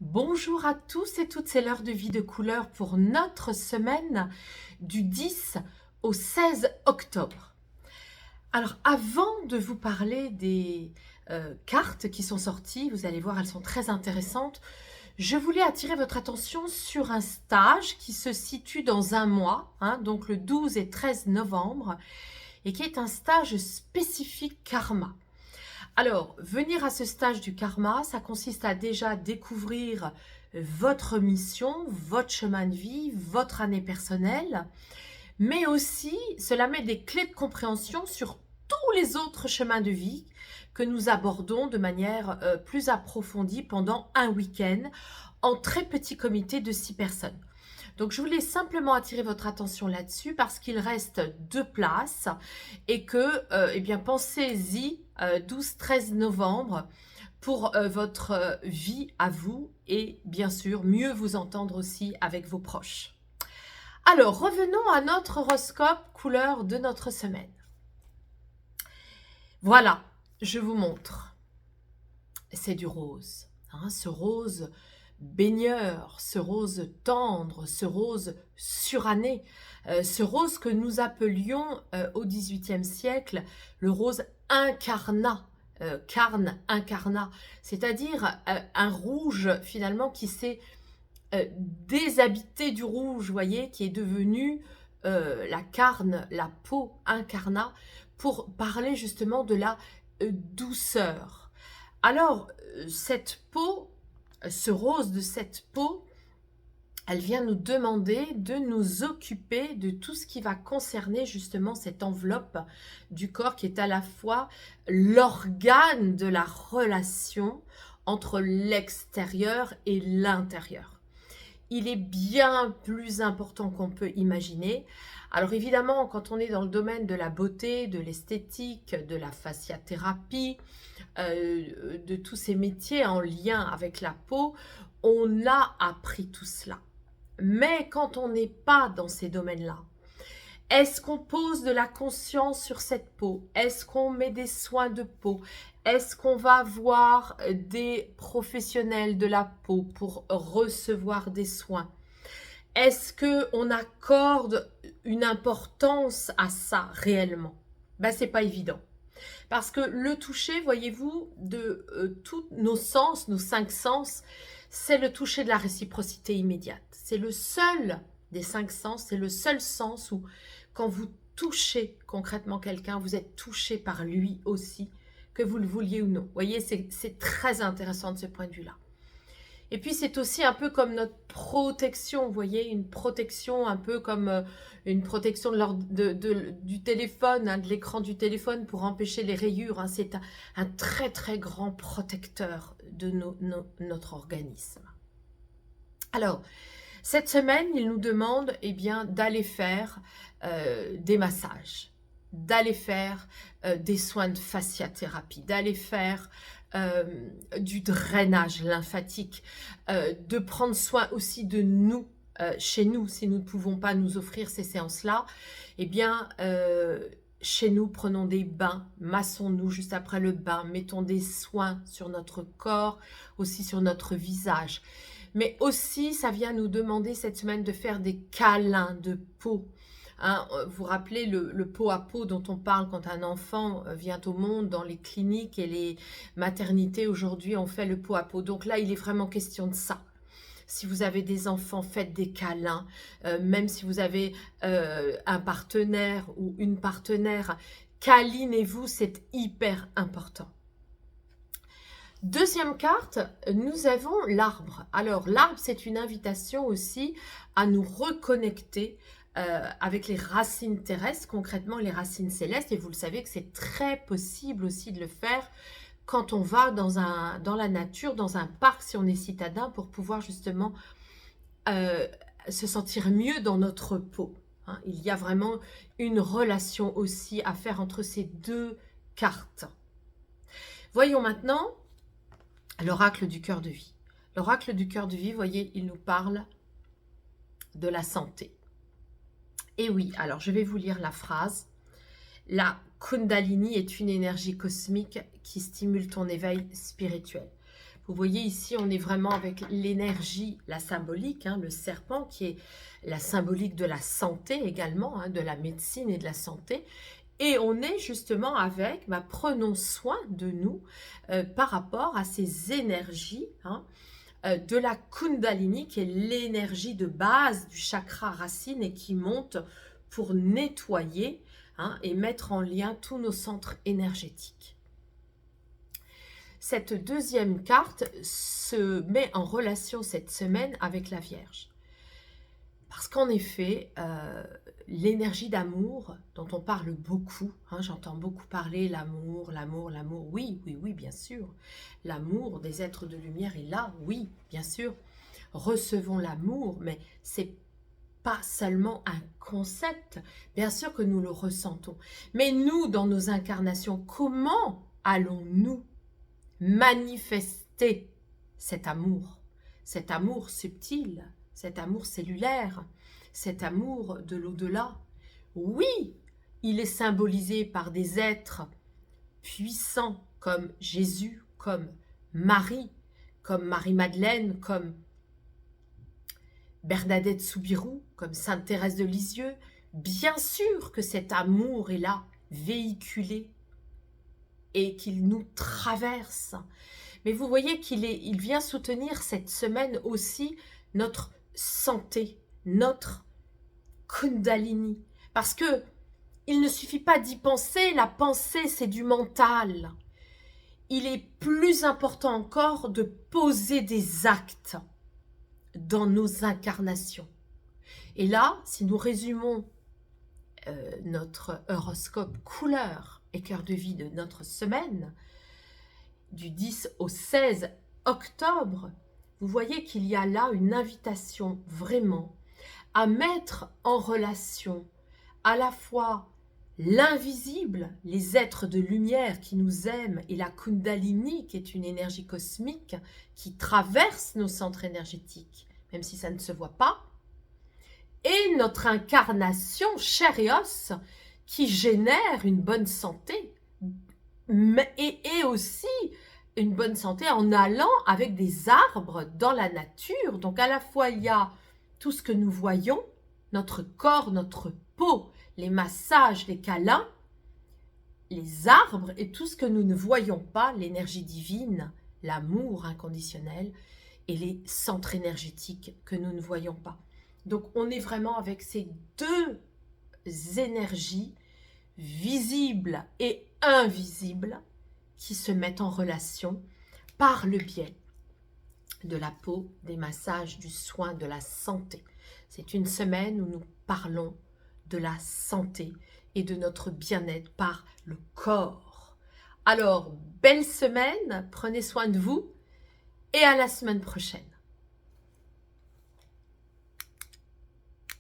Bonjour à tous et toutes, c'est l'heure de vie de couleur pour notre semaine du 10 au 16 octobre. Alors avant de vous parler des cartes qui sont sorties, vous allez voir elles sont très intéressantes, je voulais attirer votre attention sur un stage qui se situe dans un mois, donc le 12 et 13 novembre, et qui est un stage spécifique karma. Alors, venir à ce stage du karma, ça consiste à déjà découvrir votre mission, votre chemin de vie, votre année personnelle, mais aussi cela met des clés de compréhension sur tous les autres chemins de vie que nous abordons de manière plus approfondie pendant un week-end en très petit comité de 6 personnes. Donc, je voulais simplement attirer votre attention là-dessus parce qu'il reste 2 places et que, eh bien, pensez-y 12-13 novembre pour votre vie à vous et bien sûr, mieux vous entendre aussi avec vos proches. Alors, revenons à notre horoscope couleur de notre semaine. Voilà, je vous montre. C'est du rose. Ce rose baigneur, ce rose tendre, ce rose suranné, ce rose que nous appelions au XVIIIe siècle le rose incarnat, carne incarnat, c'est-à-dire un rouge finalement qui s'est déshabité du rouge, vous voyez, qui est devenu la carne, la peau incarnat, pour parler justement de la douceur. Alors, cette peau, ce rose de cette peau, elle vient nous demander de nous occuper de tout ce qui va concerner justement cette enveloppe du corps qui est à la fois l'organe de la relation entre l'extérieur et l'intérieur. Il est bien plus important qu'on peut imaginer. Alors évidemment, quand on est dans le domaine de la beauté, de l'esthétique, de la fasciathérapie, de tous ces métiers en lien avec la peau, on a appris tout cela. Mais quand on n'est pas dans ces domaines-là, est-ce qu'on pose de la conscience sur cette peau? Est-ce qu'on met des soins de peau? Est-ce qu'on va voir des professionnels de la peau pour recevoir des soins? Est-ce qu'on accorde une importance à ça réellement? C'est pas évident. Parce que le toucher, voyez-vous, de tous nos sens, nos 5 sens, c'est le toucher de la réciprocité immédiate. C'est le seul des 5 sens, c'est le seul sens où quand vous touchez concrètement quelqu'un, vous êtes touché par lui aussi, que vous le vouliez ou non. Vous voyez, c'est très intéressant de ce point de vue-là. Et puis c'est aussi un peu comme notre protection, vous voyez, une protection un peu comme une protection du téléphone, de l'écran du téléphone pour empêcher les rayures. C'est un très très grand protecteur de notre organisme. Alors, cette semaine, il nous demande d'aller faire des massages, d'aller faire des soins de fasciathérapie, d'aller faire du drainage lymphatique, de prendre soin aussi de nous, chez nous, si nous ne pouvons pas nous offrir ces séances-là, chez nous, prenons des bains, massons-nous juste après le bain, mettons des soins sur notre corps, aussi sur notre visage. Mais aussi, ça vient nous demander cette semaine de faire des câlins de peau. Vous vous rappelez le pot à pot dont on parle quand un enfant vient au monde dans les cliniques et les maternités aujourd'hui on fait le pot à pot. Donc là, il est vraiment question de ça. Si vous avez des enfants, faites des câlins. Même si vous avez un partenaire ou une partenaire, câlinez-vous, c'est hyper important. Deuxième carte, nous avons l'arbre. Alors l'arbre, c'est une invitation aussi à nous reconnecter avec les racines terrestres, concrètement les racines célestes. Et vous le savez que c'est très possible aussi de le faire quand on va dans la nature, dans un parc, si on est citadin, pour pouvoir justement se sentir mieux dans notre peau. Il y a vraiment une relation aussi à faire entre ces deux cartes. Voyons maintenant l'oracle du cœur de vie. L'oracle du cœur de vie, vous voyez, il nous parle de la santé. Et oui, alors je vais vous lire la phrase. La Kundalini est une énergie cosmique qui stimule ton éveil spirituel. Vous voyez ici, on est vraiment avec l'énergie, la symbolique, hein, le serpent qui est la symbolique de la santé également, hein, de la médecine et de la santé. Et on est justement avec, prenons soin de nous par rapport à ces énergies, hein, de la Kundalini, qui est l'énergie de base du chakra racine et qui monte pour nettoyer, hein, et mettre en lien tous nos centres énergétiques. Cette deuxième carte se met en relation cette semaine avec la Vierge. Parce qu'en effet, l'énergie d'amour dont on parle beaucoup, hein, j'entends beaucoup parler l'amour, l'amour, l'amour, oui, oui, oui, bien sûr. L'amour des êtres de lumière est là, oui, bien sûr. Recevons l'amour, mais c'est pas seulement un concept, bien sûr que nous le ressentons. Mais nous, dans nos incarnations, comment allons-nous manifester cet amour subtil, cet amour cellulaire, cet amour de l'au-delà? Oui, il est symbolisé par des êtres puissants comme Jésus, comme Marie-Madeleine, comme Bernadette Soubirous, comme Sainte Thérèse de Lisieux. Bien sûr que cet amour est là, véhiculé, et qu'il nous traverse. Mais vous voyez il vient soutenir cette semaine aussi notre santé, notre Kundalini. Parce que il ne suffit pas d'y penser, la pensée c'est du mental. Il est plus important encore de poser des actes dans nos incarnations. Et là, si nous résumons notre horoscope couleur et cœur de vie de notre semaine, du 10 au 16 octobre, vous voyez qu'il y a là une invitation vraiment à mettre en relation à la fois l'invisible, les êtres de lumière qui nous aiment, et la Kundalini, qui est une énergie cosmique qui traverse nos centres énergétiques, même si ça ne se voit pas, et notre incarnation chair et os qui génère une bonne santé, et aussi une bonne santé en allant avec des arbres dans la nature. Donc à la fois il y a tout ce que nous voyons, notre corps, notre peau, les massages, les câlins, les arbres et tout ce que nous ne voyons pas, l'énergie divine, l'amour inconditionnel et les centres énergétiques que nous ne voyons pas. Donc on est vraiment avec ces deux énergies visibles et invisibles qui se mettent en relation par le biais de la peau, des massages, du soin, de la santé. C'est une semaine où nous parlons de la santé et de notre bien-être par le corps. Alors, belle semaine, prenez soin de vous et à la semaine prochaine.